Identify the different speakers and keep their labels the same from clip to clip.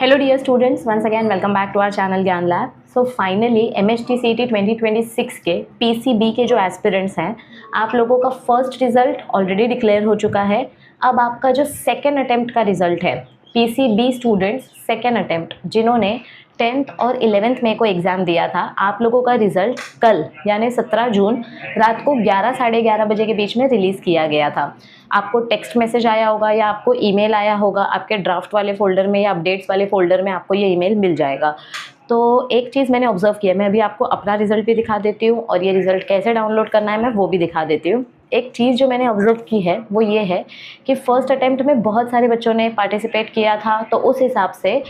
Speaker 1: Hello dear students, once again welcome back to our channel ज्ञान lab. So finally MHT CET 2026 के PCB के जो aspirants हैं, आप लोगों का फर्स्ट रिजल्ट ऑलरेडी डिक्लेयर हो चुका है। अब आपका जो सेकेंड अटेम्प्ट का रिजल्ट है, PCB स्टूडेंट्स सेकेंड अटेम्प्ट जिन्होंने 10th और 11th मई को एग्ज़ाम दिया था, आप लोगों का रिजल्ट कल यानी 17 जून रात को 11 साढ़े 11 बजे के बीच में रिलीज़ किया गया था। आपको टेक्स्ट मैसेज आया होगा या आपको ईमेल आया होगा, आपके ड्राफ्ट वाले फोल्डर में या अपडेट्स वाले फोल्डर में आपको ये ईमेल मिल जाएगा। तो एक चीज़ मैंने ऑब्जर्व किया, मैं अभी आपको अपना रिजल्ट भी दिखा देती हूँ और ये रिजल्ट कैसे डाउनलोड करना है मैं वो भी दिखा देती हूँ। एक चीज़ जो मैंने ऑब्जर्व की है वो ये है कि फ़र्स्ट अटेम्प्ट में बहुत सारे बच्चों ने पार्टिसिपेट किया था, तो उस हिसाब से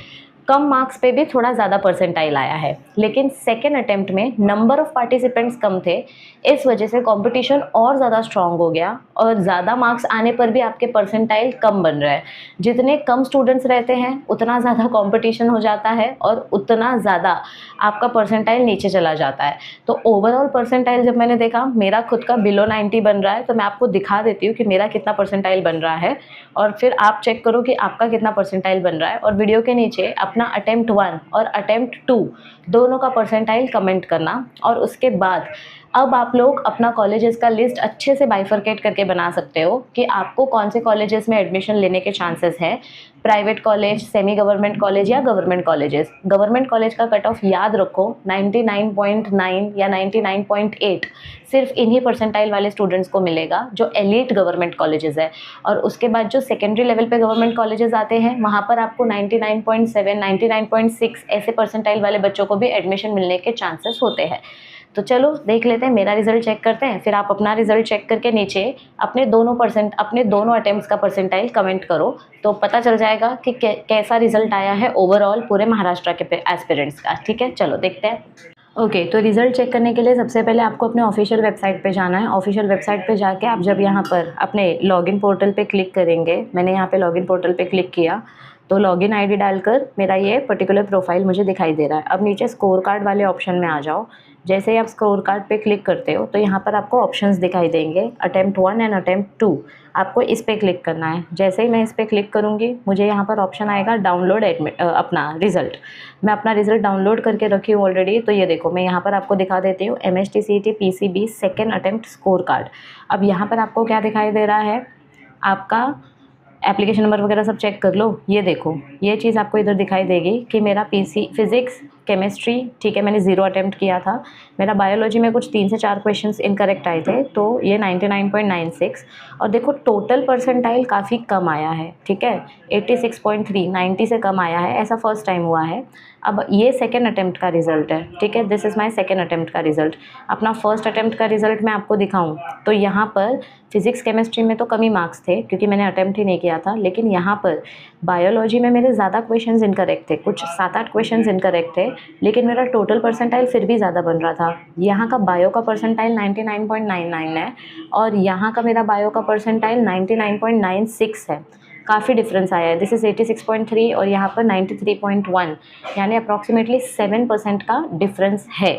Speaker 1: कम मार्क्स पे भी थोड़ा ज़्यादा परसेंटाइल आया है। लेकिन सेकेंड अटेम्प्ट में नंबर ऑफ़ पार्टिसिपेंट्स कम थे, इस वजह से कंपटीशन और ज़्यादा स्ट्रॉन्ग हो गया और ज़्यादा मार्क्स आने पर भी आपके परसेंटाइल कम बन रहा है। जितने कम स्टूडेंट्स रहते हैं उतना ज़्यादा कंपटीशन हो जाता है और उतना ज़्यादा आपका परसेंटाइल नीचे चला जाता है। तो ओवरऑल परसेंटाइल जब मैंने देखा मेरा खुद का बिलो 90 बन रहा है, तो मैं आपको दिखा देती हूँ कि मेरा कितना परसेंटाइल बन रहा है और फिर आप चेक करो कि आपका कितना परसेंटाइल बन रहा है। और वीडियो के नीचे अपना अटेम्प्ट 1 और अटेम्प्ट 2 दोनों का परसेंटाइल कमेंट करना। और उसके बाद अब आप लोग अपना कॉलेजेस का लिस्ट अच्छे से बाइफरकेट करके बना सकते हो कि आपको कौन से कॉलेजेस में एडमिशन लेने के चांसेस हैं, private college, semi government college या गवर्नमेंट कॉलेजेस। गवर्नमेंट कॉलेज का कट ऑफ याद रखो 99.9 या 99.8 सिर्फ इन्हीं परसेंटाइल वाले स्टूडेंट्स को मिलेगा जो एलीट गवर्नमेंट कॉलेजेस है। और उसके बाद जो सेकेंडरी लेवल पे गवर्नमेंट कॉलेजेस आते हैं वहाँ पर आपको 99.7 99.6 ऐसे परसेंटाइल वाले बच्चों को भी एडमिशन मिलने के चांसेस होते हैं। तो चलो देख लेते हैं, मेरा रिजल्ट चेक करते हैं, फिर आप अपना रिजल्ट चेक करके नीचे अपने दोनों अटेम्प्ट्स का परसेंटाइल कमेंट करो, तो पता चल जाएगा कि कैसा रिजल्ट आया है ओवरऑल पूरे महाराष्ट्र के एस्पिरेंट्स का। ठीक है, चलो देखते हैं। ओके, तो रिज़ल्ट चेक करने के लिए सबसे पहले आपको अपने ऑफिशियल वेबसाइट पे जाना है। ऑफिशियल वेबसाइट पे जाके आप जब यहाँ पर अपने लॉगिन पोर्टल पे क्लिक करेंगे, मैंने यहाँ पे लॉगिन पोर्टल पे क्लिक किया तो लॉगिन आईडी डालकर मेरा ये पर्टिकुलर प्रोफाइल मुझे दिखाई दे रहा है। अब नीचे स्कोर कार्ड वाले ऑप्शन में आ जाओ। जैसे ही आप स्कोर कार्ड पे क्लिक करते हो तो यहाँ पर आपको ऑप्शंस दिखाई देंगे, अटेम्प्ट 1 एंड अटेम्प्ट 2। आपको इस पर क्लिक करना है। जैसे ही मैं इस पर क्लिक करूँगी मुझे यहाँ पर ऑप्शन आएगा डाउनलोड अपना रिज़ल्ट। मैं अपना रिज़ल्ट डाउनलोड करके रखी हूँ ऑलरेडी। तो ये देखो, मैं यहाँ पर आपको दिखा देती हूँ MHT CET PCB second attempt score card. अब यहाँ पर आपको क्या दिखाई दे रहा है, आपका एप्लीकेशन नंबर वगैरह सब चेक कर लो। ये देखो, ये चीज़ आपको इधर दिखाई देगी कि मेरा फिज़िक्स, केमिस्ट्री, ठीक है, मैंने 0 अटेम्प्ट किया था। मेरा बायोलॉजी में कुछ 3 से 4 क्वेश्चंस इनकरेक्ट आए थे, तो ये 99.96। और देखो टोटल परसेंटाइल काफ़ी कम आया है, ठीक है, 86.3, 90 से कम आया है। ऐसा फर्स्ट टाइम हुआ है। अब ये सेकेंड अटेम्प्ट का रिज़ल्ट है, ठीक है, this is my second attempt का रिज़ल्ट। अपना फर्स्ट अटेम्प्ट का रिज़ल्ट मैं आपको दिखाऊं तो यहाँ पर फिज़िक्स केमिस्ट्री में तो कम ही मार्क्स थे क्योंकि मैंने अटेम्प्ट ही नहीं किया था, लेकिन यहाँ पर बायोलॉजी में मेरे ज़्यादा क्वेश्चंस इनकरेक्ट थे, कुछ 7-8 क्वेश्चंस इनकरेक्ट थे, लेकिन मेरा टोटल परसेंटाइल फिर भी ज़्यादा बन रहा था। यहाँ का बायो का परसेंटाइल 99.99 है और यहाँ का मेरा बायो का परसेंटाइल 99.96 है। काफ़ी डिफरेंस आया है। दिस इज़ 86.3 और यहाँ पर 93.1, यानी अप्रॉक्सीमेटली 7% का डिफरेंस है।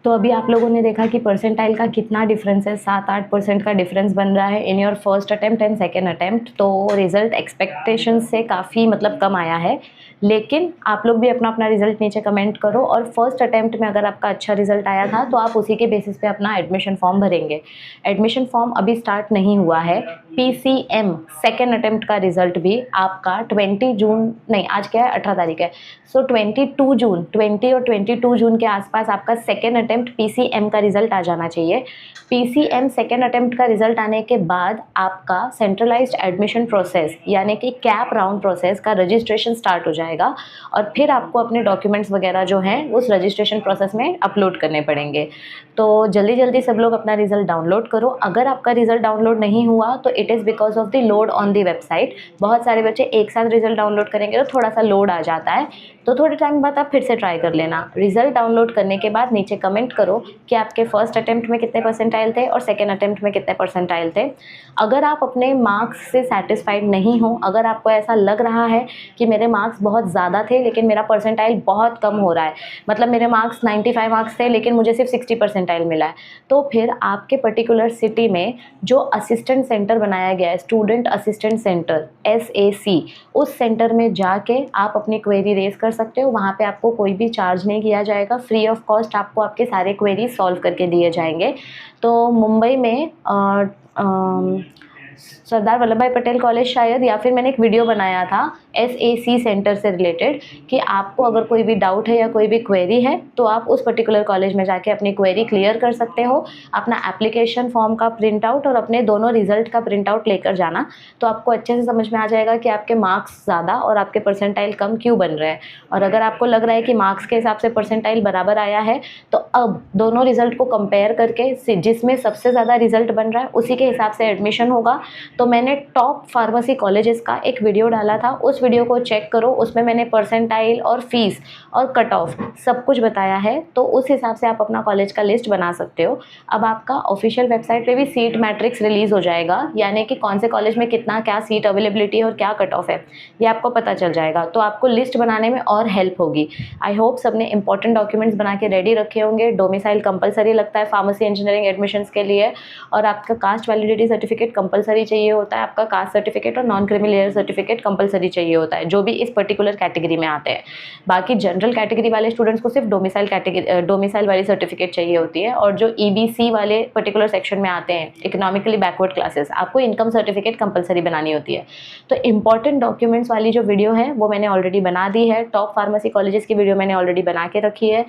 Speaker 1: तो अभी आप लोगों ने देखा कि परसेंटाइल का कितना डिफरेंस है, 7-8% का डिफरेंस बन रहा है in your first attempt and second attempt. तो रिज़ल्ट एक्सपेक्टेशन से काफ़ी कम आया है, लेकिन आप लोग भी अपना अपना रिज़ल्ट नीचे कमेंट करो। और फर्स्ट अटेम्प्ट में अगर आपका अच्छा रिज़ल्ट आया था तो आप उसी के बेसिस पे अपना एडमिशन फॉर्म भरेंगे। एडमिशन फॉर्म अभी स्टार्ट नहीं हुआ है। PCM सेकेंड अटेम्प्ट का रिज़ल्ट भी आपका 20 जून नहीं, आज क्या है, 18 तारीख है, सो 22 जून, 20 और 22 जून के आसपास आपका सेकेंड अटेम्प्ट PCM का रिज़ल्ट आ जाना चाहिए। PCM सेकेंड अटेम्प्ट का रिज़ल्ट आने के बाद आपका सेंट्रलाइज्ड एडमिशन प्रोसेस यानी कि कैप राउंड प्रोसेस का रजिस्ट्रेशन स्टार्ट हो जाएगा और फिर आपको अपने डॉक्यूमेंट्स वगैरह जो हैं उस रजिस्ट्रेशन प्रोसेस में अपलोड करने पड़ेंगे। तो जल्दी जल्दी सब लोग अपना रिज़ल्ट डाउनलोड करो। अगर आपका रिज़ल्ट डाउनलोड नहीं हुआ तो it is because of the load on the website. बहुत सारे बच्चे एक साथ रिज़ल्ट डाउनलोड करेंगे तो थोड़ा सा लोड आ जाता है, तो थोड़े टाइम बाद आप फिर से ट्राई कर लेना। रिज़ल्ट डाउनलोड करने के बाद नीचे कमेंट कमेंट करो कि आपके फर्स्ट अटेम्प्ट में कितने परसेंटाइल थे और सेकेंड अटेम्प्ट में कितने परसेंटाइल थे। अगर आप अपने मार्क्स से सेटिस्फाइड नहीं हो, अगर आपको ऐसा लग रहा है कि मेरे मार्क्स बहुत ज़्यादा थे लेकिन मेरा परसेंटाइल बहुत कम हो रहा है, मतलब मेरे मार्क्स 95 मार्क्स थे लेकिन मुझे सिर्फ 60 परसेंटाइल मिला है, तो फिर आपके पर्टिकुलर सिटी में जो असिस्टेंट सेंटर बनाया गया है, स्टूडेंट असिस्टेंट सेंटर SAC, उस सेंटर में जाके आप अपनी क्वेरी रेज कर सकते हो। वहाँ पे आपको कोई भी चार्ज नहीं किया जाएगा, फ्री ऑफ कॉस्ट आपको आपके सारे क्वेरी सॉल्व करके दिए जाएंगे। तो मुंबई में सरदार वल्लभ भाई पटेल कॉलेज शायद, या फिर मैंने एक वीडियो बनाया था SAC सेंटर से रिलेटेड कि आपको अगर कोई भी डाउट है या कोई भी क्वेरी है तो आप उस पर्टिकुलर कॉलेज में जाके अपनी क्वेरी क्लियर कर सकते हो। अपना एप्लीकेशन फॉर्म का प्रिंट आउट और अपने दोनों रिजल्ट का प्रिंट आउट लेकर जाना, तो आपको अच्छे से समझ में आ जाएगा कि आपके मार्क्स ज़्यादा और आपके परसेंटाइल कम क्यों बन रहे हैं। और अगर आपको लग रहा है कि मार्क्स के हिसाब से परसेंटाइल बराबर आया है, तो अब दोनों रिजल्ट को कंपेयर करके जिसमें सबसे ज़्यादा रिजल्ट बन रहा है उसी के हिसाब से एडमिशन होगा। तो मैंने टॉप फार्मेसी कॉलेजेस का एक वीडियो डाला था, उस वीडियो को चेक करो, उसमें मैंने परसेंटाइल और फीस और कट ऑफ सब कुछ बताया है। तो उस हिसाब से आप अपना कॉलेज का लिस्ट बना सकते हो। अब आपका ऑफिशियल वेबसाइट पे भी सीट मैट्रिक्स रिलीज़ हो जाएगा, यानी कि कौन से कॉलेज में कितना क्या सीट अवेलेबिलिटी है और क्या कट ऑफ है, ये आपको पता चल जाएगा। तो आपको लिस्ट बनाने में और हेल्प होगी। आई होप सबने इंपॉर्टेंट डॉक्यूमेंट्स बना के रेडी रखे होंगे। डोमिसाइल कंपलसरी लगता है फार्मेसी इंजीनियरिंग एडमिशन्स के लिए, और आपका कास्ट वैलिडिटी सर्टिफिकेट कंपलसरी चाहिए होता है, आपका कास्ट सर्टिफिकेट और non creamy layer certificate compulsory चाहिए होता है, जो भी इस पर्टिकुलर कैटेगरी में आते हैं। बाकी जनरल कैटेगरी वाले स्टूडेंट्स को सिर्फ डोमिसाइल वाली सर्टिफिकेट चाहिए होती है, और जो EBC वाले पर्टिकुलर सेक्शन में आते हैं, इकोनॉमिकली बैकवर्ड क्लासेस, आपको इनकम सर्टिफिकेट कंपलसरी बनानी होती है। तो इंपॉर्टेंट डॉक्यूमेंट्स वाली जो वीडियो है वो मैंने ऑलरेडी बना दी है। टॉप फार्मेसी कॉलेजेस की वीडियो मैंने ऑलरेडी बना के रखी है।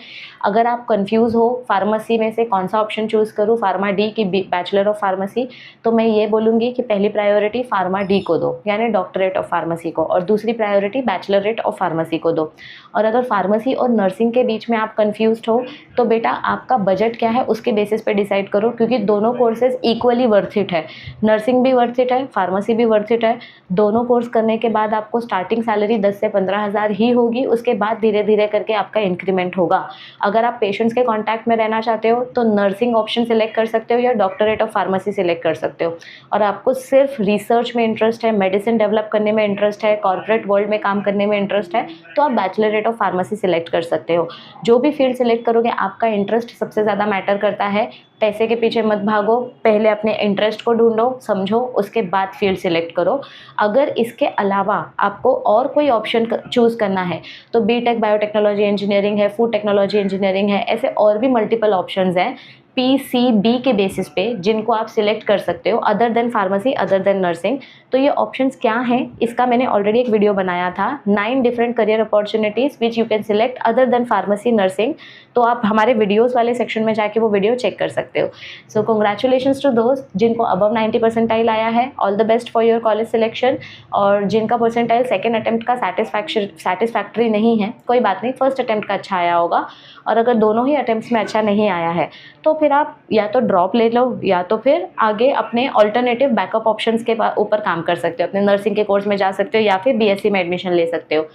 Speaker 1: अगर आप कंफ्यूज हो फार्मेसी में से कौन सा ऑप्शन चूज़ करूँ, फार्मा डी की बैचलर ऑफ फार्मेसी, तो मैं ये बोलूँगी कि पहली प्रायोरिटी फार्मा डी को दो, यानी डॉक्टरेट ऑफ फार्मेसी को, और दूसरी प्रायोरिटी बैचलरेट ऑफ फार्मेसी को दो। और अगर फार्मेसी और नर्सिंग के बीच में आप कंफ्यूज्ड हो तो बेटा आपका बजट क्या है उसके बेसिस पे डिसाइड करो, क्योंकि दोनों कोर्सेज इक्वली वर्थ इट है। नर्सिंग भी वर्थ इट है, फार्मेसी भी वर्थ इट है। दोनों कोर्स करने के बाद आपको स्टार्टिंग सैलरी 10 से 15 हज़ार ही होगी, उसके बाद धीरे धीरे करके आपका इंक्रीमेंट होगा। अगर आप पेशेंट्स के कॉन्टैक्ट में रहना चाहते हो तो नर्सिंग ऑप्शन सिलेक्ट कर सकते हो या डॉक्टरेट ऑफ फार्मेसी सिलेक्ट कर सकते हो। और आपको सिर्फ रिसर्च में इंटरेस्ट है, मेडिसिन डेवलप करने में इंटरेस्ट है, कॉर्पोरेट वर्ल्ड में काम करने में इंटरेस्ट है, तो आप बैचलरेट ऑफ फार्मेसी सिलेक्ट कर सकते हो। जो भी फील्ड सिलेक्ट करोगे आपका इंटरेस्ट सबसे ज़्यादा मैटर करता है। पैसे के पीछे मत भागो, पहले अपने इंटरेस्ट को ढूंढो, समझो, उसके बाद फील्ड सिलेक्ट करो। अगर इसके अलावा आपको और कोई ऑप्शन चूज़ करना है तो BTech बायोटेक्नोलॉजी इंजीनियरिंग है, फूड टेक्नोलॉजी इंजीनियरिंग है, ऐसे और भी मल्टीपल ऑप्शंस हैं PCB के बेसिस पे जिनको आप सिलेक्ट कर सकते हो, other than pharmacy, other than nursing. तो ये ऑप्शंस क्या हैं, इसका मैंने ऑलरेडी एक वीडियो बनाया था, 9 different career opportunities which you can select other than pharmacy nursing. तो आप हमारे वीडियोज़ वाले सेक्शन में जाके वो वीडियो चेक कर सकते हो। सो कंग्रेचुलेशंस टू दोस्त जिनको अबव 90 परसेंटाइल आया है, all the best for your college selection. और जिनका परसेंटाइल सेकेंड अटेम्प्ट का सेटिस्फैक्ट्री नहीं है, कोई बात नहीं, फर्स्ट अटेम्प्ट का अच्छा आया होगा। और अगर दोनों ही अटेम्प्ट्स में अच्छा नहीं आया है तो फिर आप या तो ड्रॉप ले लो या तो फिर आगे अपने ऑल्टरनेटिव बैकअप ऑप्शंस के ऊपर काम कर सकते हो। अपने नर्सिंग के कोर्स में जा सकते हो या फिर BSc में एडमिशन ले सकते हो।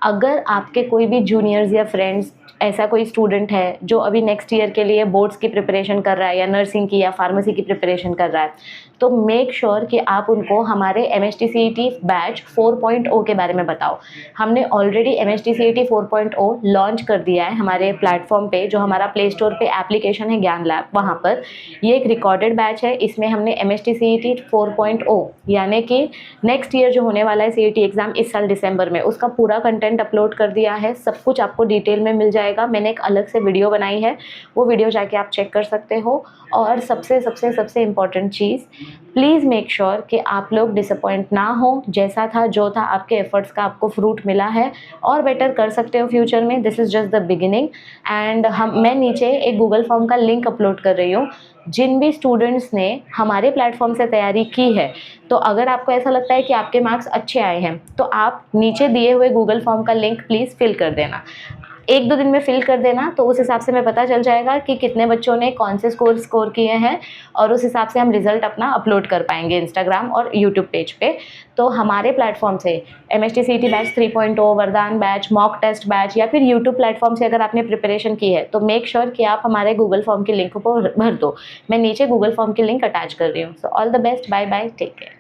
Speaker 1: अगर आपके कोई भी जूनियर्स या फ्रेंड्स, ऐसा कोई स्टूडेंट है जो अभी नेक्स्ट ईयर के लिए बोर्ड्स की प्रिपरेशन कर रहा है या नर्सिंग की या फार्मेसी की प्रिपरेशन कर रहा है, तो मेक श्योर कि आप उनको हमारे MHT CET बैच 4.0 के बारे में बताओ। हमने ऑलरेडी MHT CET 4.0 लॉन्च कर दिया है हमारे प्लेटफॉर्म पे, जो हमारा प्ले स्टोर पे एप्लीकेशन है ज्ञान लैब, वहाँ पर ये एक रिकॉर्डेड बैच है। इसमें हमने MHT CET 4.0 यानी कि नेक्स्ट ईयर जो होने वाला है CET एग्ज़ाम इस साल दिसंबर में, उसका पूरा कंटेंट अपलोड कर दिया है। सब कुछ आपको डिटेल में मिल जाएगा। मैंने एक अलग से वीडियो बनाई है, वो वीडियो जाके आप चेक कर सकते हो। और सबसे सबसे सबसे important cheese, please make sure कि आप लोग डिसअपॉइंट ना हो। जैसा था जो था, आपके एफर्ट्स का आपको फ्रूट मिला है और बेटर कर सकते हो फ्यूचर में। This is just the beginning. And मैं नीचे एक गूगल फॉर्म का लिंक अपलोड कर रही हूँ। जिन भी स्टूडेंट्स ने हमारे प्लेटफॉर्म से तैयारी की है, तो अगर आपको ऐसा लगता है कि आपके मार्क्स अच्छे आए हैं तो आप नीचे दिए हुए गूगल फॉर्म का लिंक प्लीज़ फिल कर देना। 1-2 दिन में फिल कर देना, तो उस हिसाब से हमें पता चल जाएगा कि कितने बच्चों ने कौन से स्कोर किए हैं, और उस हिसाब से हम रिज़ल्ट अपना अपलोड कर पाएंगे इंस्टाग्राम और यूट्यूब पेज पे। तो हमारे प्लेटफॉर्म से MHT CET बैच 3.0, वरदान बैच, मॉक टेस्ट बैच या फिर यूट्यूब प्लेटफॉर्म से अगर आपने प्रिपरेशन की है तो मेक श्योर कि आप हमारे गूगल फॉर्म के लिंक को भर दो। मैं नीचे गूगल फॉर्म की लिंक अटैच कर रही हूँ। So all the best, bye bye, take care.